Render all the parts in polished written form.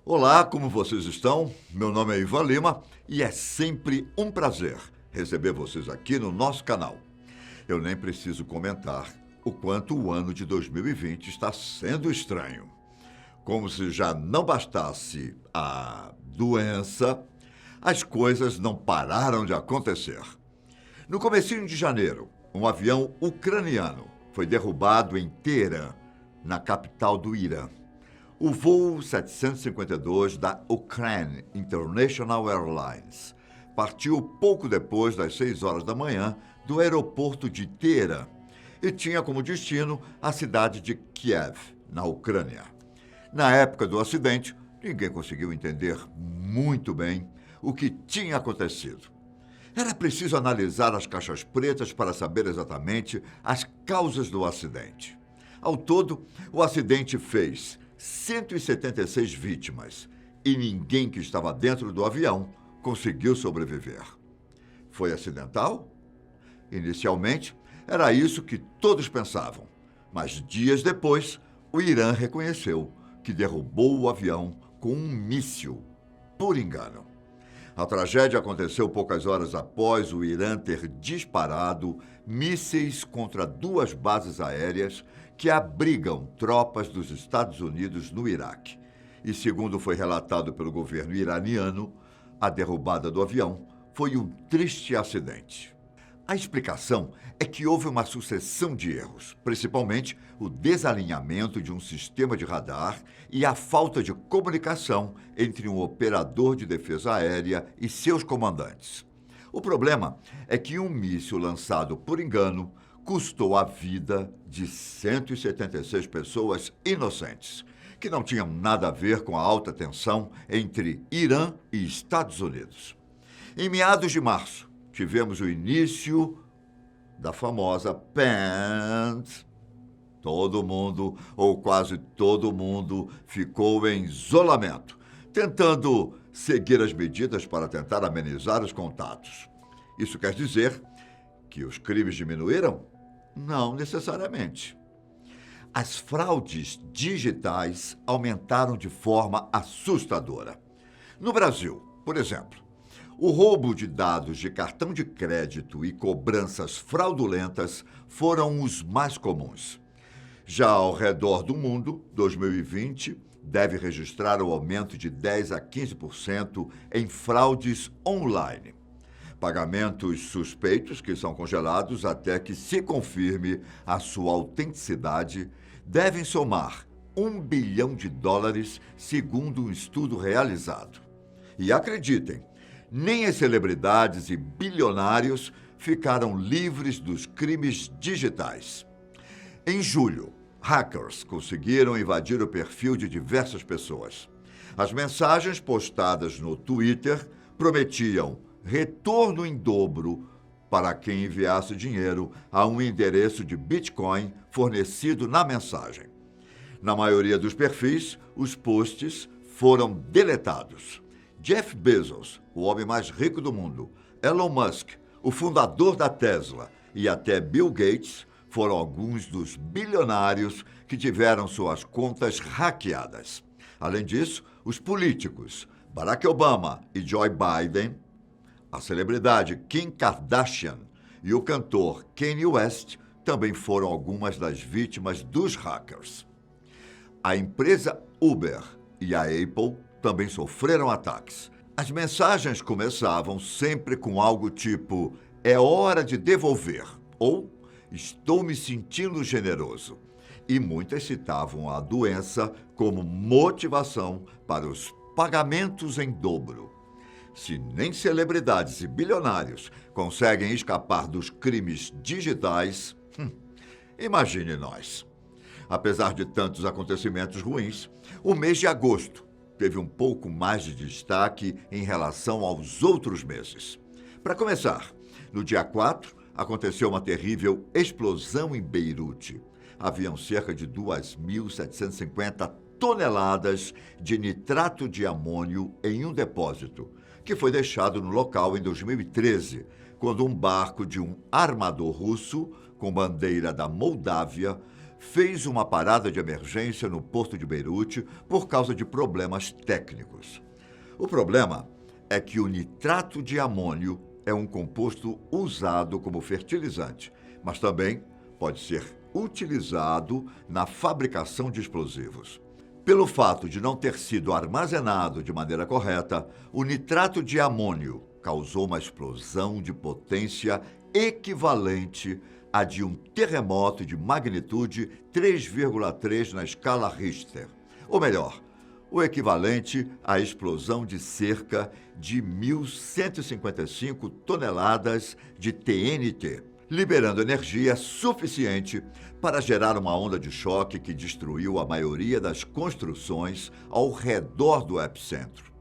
Olá, como vocês estão? Meu nome é Ivan Lima e é sempre um prazer receber vocês aqui no nosso canal. Eu nem preciso comentar o quanto o ano de 2020 está sendo estranho. Como se já não bastasse a doença, as coisas não pararam de acontecer. No comecinho de janeiro, um avião ucraniano foi derrubado em Teherã, na capital do Irã. O voo 752 da Ukraine International Airlines partiu pouco depois das 6 horas da manhã do aeroporto de Teherã e tinha como destino a cidade de Kiev, na Ucrânia. Na época do acidente, ninguém conseguiu entender muito bem o que tinha acontecido. Era preciso analisar as caixas pretas para saber exatamente as causas do acidente. Ao todo, o acidente fez 176 vítimas e ninguém que estava dentro do avião conseguiu sobreviver. Foi acidental? Inicialmente, era isso que todos pensavam, mas dias depois, o Irã reconheceu que derrubou o avião com um míssil, por engano. A tragédia aconteceu poucas horas após o Irã ter disparado mísseis contra 2 bases aéreas que abrigam tropas dos Estados Unidos no Iraque. E, segundo foi relatado pelo governo iraniano, a derrubada do avião foi um triste acidente. A explicação é que houve uma sucessão de erros, principalmente o desalinhamento de um sistema de radar e a falta de comunicação entre um operador de defesa aérea e seus comandantes. O problema é que um míssil lançado por engano custou a vida de 176 pessoas inocentes, que não tinham nada a ver com a alta tensão entre Irã e Estados Unidos. Em meados de março, tivemos o início da famosa PANT. Todo mundo, ou quase todo mundo, ficou em isolamento, tentando seguir as medidas para tentar amenizar os contatos. Isso quer dizer que os crimes diminuíram? Não necessariamente. As fraudes digitais aumentaram de forma assustadora. No Brasil, por exemplo, o roubo de dados de cartão de crédito e cobranças fraudulentas foram os mais comuns. Já ao redor do mundo, 2020 deve registrar o aumento de 10 a 15% em fraudes online. Pagamentos suspeitos, que são congelados até que se confirme a sua autenticidade, devem somar US$ 1 bilhão, segundo um estudo realizado. E acreditem, nem as celebridades e bilionários ficaram livres dos crimes digitais. Em julho, hackers conseguiram invadir o perfil de diversas pessoas. As mensagens postadas no Twitter prometiam retorno em dobro para quem enviasse dinheiro a um endereço de Bitcoin fornecido na mensagem. Na maioria dos perfis, os posts foram deletados. Jeff Bezos, o homem mais rico do mundo, Elon Musk, o fundador da Tesla, e até Bill Gates foram alguns dos bilionários que tiveram suas contas hackeadas. Além disso, os políticos Barack Obama e Joe Biden, a celebridade Kim Kardashian e o cantor Kanye West também foram algumas das vítimas dos hackers. A empresa Uber e a Apple também sofreram ataques. As mensagens começavam sempre com algo tipo "é hora de devolver" ou "estou me sentindo generoso". E muitas citavam a doença como motivação para os pagamentos em dobro. Se nem celebridades e bilionários conseguem escapar dos crimes digitais, imagine nós. Apesar de tantos acontecimentos ruins, o mês de agosto teve um pouco mais de destaque em relação aos outros meses. Para começar, no dia 4, aconteceu uma terrível explosão em Beirute. Haviam cerca de 2.750 toneladas de nitrato de amônio em um depósito, que foi deixado no local em 2013, quando um barco de um armador russo, com bandeira da Moldávia, fez uma parada de emergência no porto de Beirute por causa de problemas técnicos. O problema é que o nitrato de amônio é um composto usado como fertilizante, mas também pode ser utilizado na fabricação de explosivos. Pelo fato de não ter sido armazenado de maneira correta, o nitrato de amônio causou uma explosão de potência equivalente à de um terremoto de magnitude 3,3 na escala Richter. Ou melhor, o equivalente à explosão de cerca de 1.155 toneladas de TNT, liberando energia suficiente para gerar uma onda de choque que destruiu a maioria das construções ao redor do epicentro.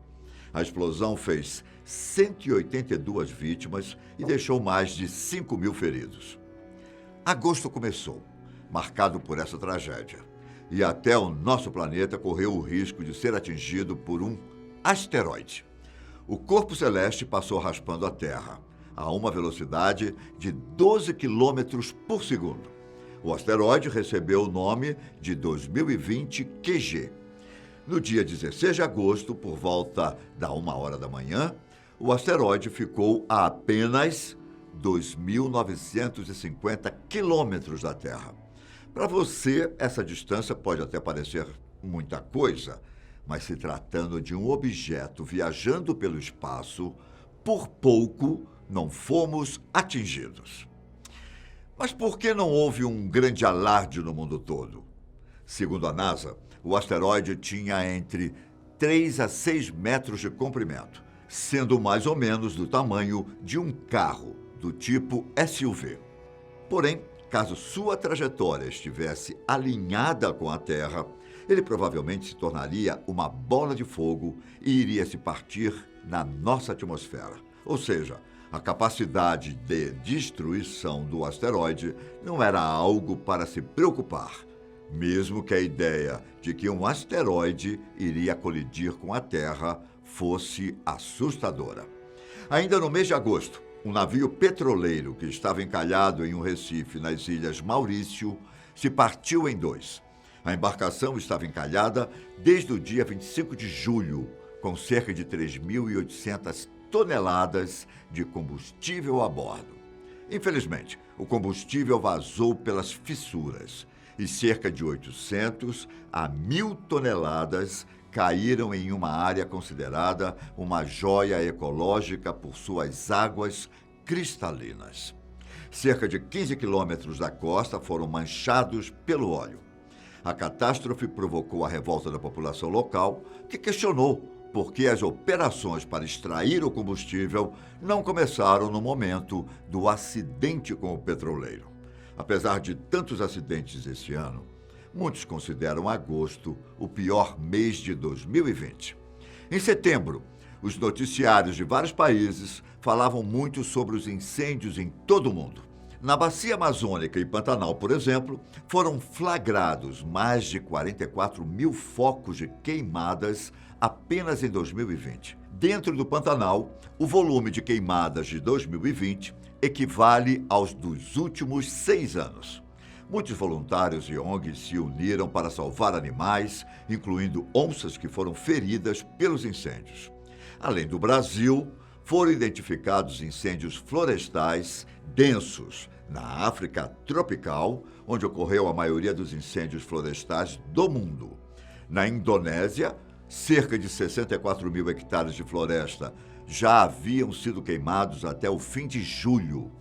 A explosão fez 182 vítimas e deixou mais de 5.000 feridos. Agosto começou, marcado por essa tragédia, e até o nosso planeta correu o risco de ser atingido por um asteroide. O corpo celeste passou raspando a Terra a uma velocidade de 12 quilômetros por segundo. O asteroide recebeu o nome de 2020 QG. No dia 16 de agosto, por volta da 1h da manhã, o asteroide ficou a apenas 2.950 quilômetros da Terra. Para você, essa distância pode até parecer muita coisa, mas se tratando de um objeto viajando pelo espaço, por pouco não fomos atingidos. Mas por que não houve um grande alarde no mundo todo? Segundo a NASA, o asteroide tinha entre 3 a 6 metros de comprimento, sendo mais ou menos do tamanho de um carro do tipo SUV. Porém, caso sua trajetória estivesse alinhada com a Terra, ele provavelmente se tornaria uma bola de fogo e iria se partir na nossa atmosfera. Ou seja, a capacidade de destruição do asteroide não era algo para se preocupar, mesmo que a ideia de que um asteroide iria colidir com a Terra fosse assustadora. Ainda no mês de agosto, um navio petroleiro que estava encalhado em um recife nas Ilhas Maurício se partiu em dois. A embarcação estava encalhada desde o dia 25 de julho, com cerca de 3.800 toneladas de combustível a bordo. Infelizmente, o combustível vazou pelas fissuras e cerca de 800 a 1.000 toneladas caíram em uma área considerada uma joia ecológica por suas águas cristalinas. Cerca de 15 quilômetros da costa foram manchados pelo óleo. A catástrofe provocou a revolta da população local, que questionou por que as operações para extrair o combustível não começaram no momento do acidente com o petroleiro. Apesar de tantos acidentes esse ano, muitos consideram agosto o pior mês de 2020. Em setembro, os noticiários de vários países falavam muito sobre os incêndios em todo o mundo. Na Bacia Amazônica e Pantanal, por exemplo, foram flagrados mais de 44.000 focos de queimadas apenas em 2020. Dentro do Pantanal, o volume de queimadas de 2020 equivale aos dos últimos 6 anos. Muitos voluntários e ONGs se uniram para salvar animais, incluindo onças que foram feridas pelos incêndios. Além do Brasil, foram identificados incêndios florestais densos na África tropical, onde ocorreu a maioria dos incêndios florestais do mundo. Na Indonésia, cerca de 64.000 hectares de floresta já haviam sido queimados até o fim de julho.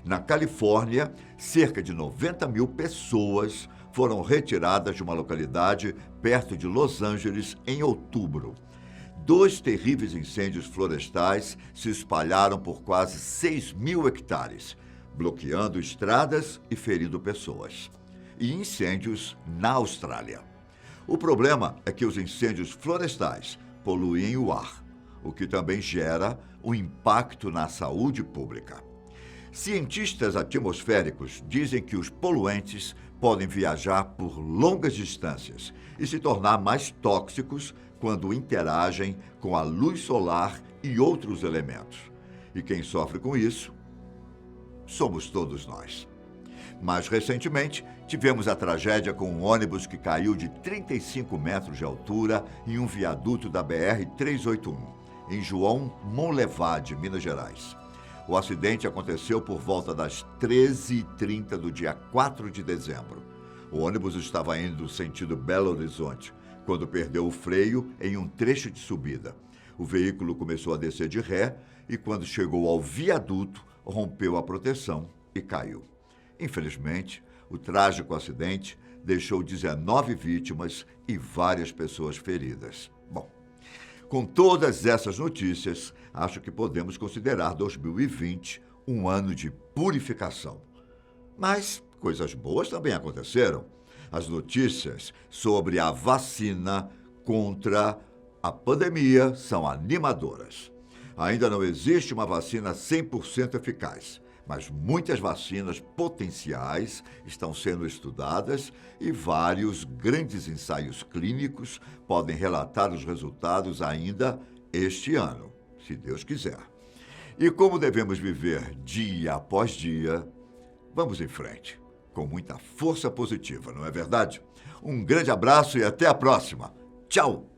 Na Califórnia, cerca de 90.000 pessoas foram retiradas de uma localidade perto de Los Angeles em outubro. 2 terríveis incêndios florestais se espalharam por quase 6.000 hectares, bloqueando estradas e ferindo pessoas. E incêndios na Austrália. O problema é que os incêndios florestais poluem o ar, o que também gera um impacto na saúde pública. Cientistas atmosféricos dizem que os poluentes podem viajar por longas distâncias e se tornar mais tóxicos quando interagem com a luz solar e outros elementos. E quem sofre com isso somos todos nós. Mais recentemente, tivemos a tragédia com um ônibus que caiu de 35 metros de altura em um viaduto da BR-381, em João Monlevade, Minas Gerais. O acidente aconteceu por volta das 13h30 do dia 4 de dezembro. O ônibus estava indo sentido Belo Horizonte, quando perdeu o freio em um trecho de subida. O veículo começou a descer de ré e, quando chegou ao viaduto, rompeu a proteção e caiu. Infelizmente, o trágico acidente deixou 19 vítimas e várias pessoas feridas. Bom, com todas essas notícias, acho que podemos considerar 2020 um ano de purificação. Mas coisas boas também aconteceram. As notícias sobre a vacina contra a pandemia são animadoras. Ainda não existe uma vacina 100% eficaz, mas muitas vacinas potenciais estão sendo estudadas e vários grandes ensaios clínicos podem relatar os resultados ainda este ano, se Deus quiser. E como devemos viver dia após dia, vamos em frente, com muita força positiva, não é verdade? Um grande abraço e até a próxima. Tchau!